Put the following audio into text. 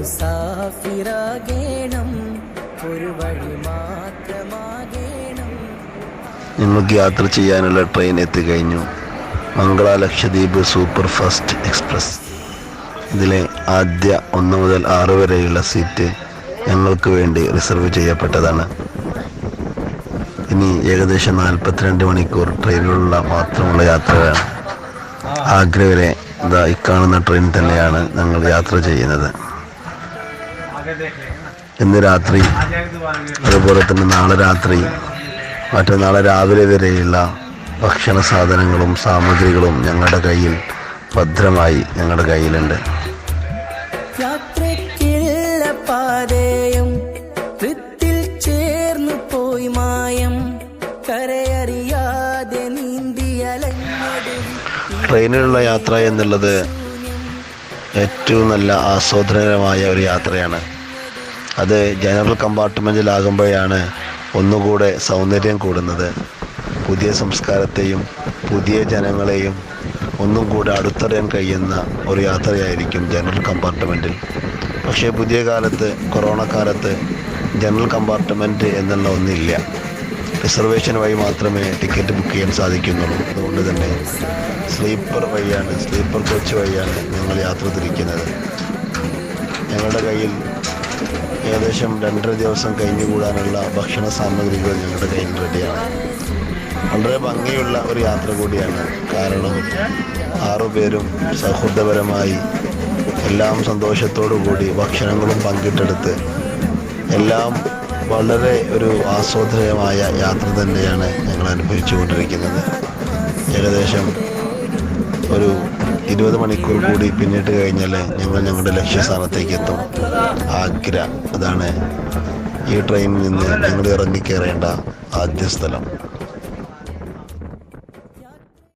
മുസാഫിറാകേണം, ഒരു വഴി മാത്രമാകേണം. ഞങ്ങൾക്ക് യാത്ര ചെയ്യാനുള്ള ട്രെയിൻ എത്തിക്കഴിഞ്ഞു. Mangala Lakshadweep super fast express. ഇതിലെ ആദ്യ 1 മുതൽ 6 വരെയുള്ള സീറ്റ് ഞങ്ങൾക്ക് വേണ്ടി റിസർവ് ചെയ്യപ്പെട്ടതാണ്. ഇനി ഏകദേശം 42 മണിക്കൂർ ട്രെയിനിലുള്ള മാത്രമുള്ള യാത്രയാണ്. ആഗ്ര വരെ ഇക്കാണുന്ന ട്രെയിൻ തന്നെയാണ് ഞങ്ങൾ യാത്ര ചെയ്യുന്നത്. ഇന്ന് രാത്രി, അതുപോലെ തന്നെ നാളെ രാത്രി, മറ്റന്നാളെ രാവിലെ വരെയുള്ള ഭക്ഷണ സാധനങ്ങളും സാമഗ്രികളും ഞങ്ങളുടെ കയ്യിൽ ഭദ്രമായി ഞങ്ങളുടെ കയ്യിലുണ്ട്. യാത്രയ്ക്കുള്ള പാതയും വൃത്തിൽ ചേർന്നു പോയി മായം, കരയറിയാതെ നീന്തിയലഞ്ഞത്. ട്രെയിനിലുള്ള യാത്ര എന്നുള്ളത് ഏറ്റവും നല്ല ആസ്വാദനകരമായ ഒരു യാത്രയാണ്. അത് ജനറൽ കമ്പാർട്ട്മെൻറ്റിലാകുമ്പോഴാണ് ഒന്നുകൂടെ സൗന്ദര്യം കൂടുന്നത്. പുതിയ സംസ്കാരത്തെയും പുതിയ ജനങ്ങളെയും ഒന്നും കൂടെ അടുത്തറിയാൻ കഴിയുന്ന ഒരു യാത്രയായിരിക്കും ജനറൽ കമ്പാർട്ട്മെൻറ്റിൽ. പക്ഷേ പുതിയ കാലത്ത്, കൊറോണ കാലത്ത് ജനറൽ കമ്പാർട്ട്മെൻറ്റ് എന്നുള്ള ഒന്നില്ല. റിസർവേഷൻ വഴി മാത്രമേ ടിക്കറ്റ് ബുക്ക് ചെയ്യാൻ സാധിക്കുന്നുള്ളൂ. അതുകൊണ്ട് തന്നെ സ്ലീപ്പർ കോച്ച് വഴിയാണ് ഞങ്ങൾ യാത്ര തിരിക്കുന്നത്. ഞങ്ങളുടെ കയ്യിൽ ഏകദേശം 2.5 ദിവസം കഴിഞ്ഞുകൂടാനുള്ള ഭക്ഷണ സാമഗ്രികൾ ഞങ്ങളുടെ കയ്യിൽ റെഡിയാണ്. വളരെ ഭംഗിയുള്ള ഒരു യാത്ര കൂടിയാണ്. കാരണം 6 പേരും സൗഹൃദപരമായി എല്ലാം സന്തോഷത്തോടു കൂടി ഭക്ഷണങ്ങളും പങ്കിട്ടെടുത്ത് എല്ലാം വളരെ ഒരു ആസ്വാദനീയമായ യാത്ര തന്നെയാണ് ഞങ്ങൾ അനുഭവിച്ചു കൊണ്ടിരിക്കുന്നത്. ഏകദേശം ഒരു 20 മണിക്കൂർ കൂടി പിന്നിട്ട് കഴിഞ്ഞാൽ ഞങ്ങൾ ഞങ്ങളുടെ ലക്ഷ്യസ്ഥാനത്തേക്ക് എത്തും. ആഗ്ര. അതാണ് ഈ ട്രെയിനിൽ നിന്ന് ഞങ്ങൾ ഇറങ്ങിക്കയറേണ്ട ആദ്യ സ്ഥലം.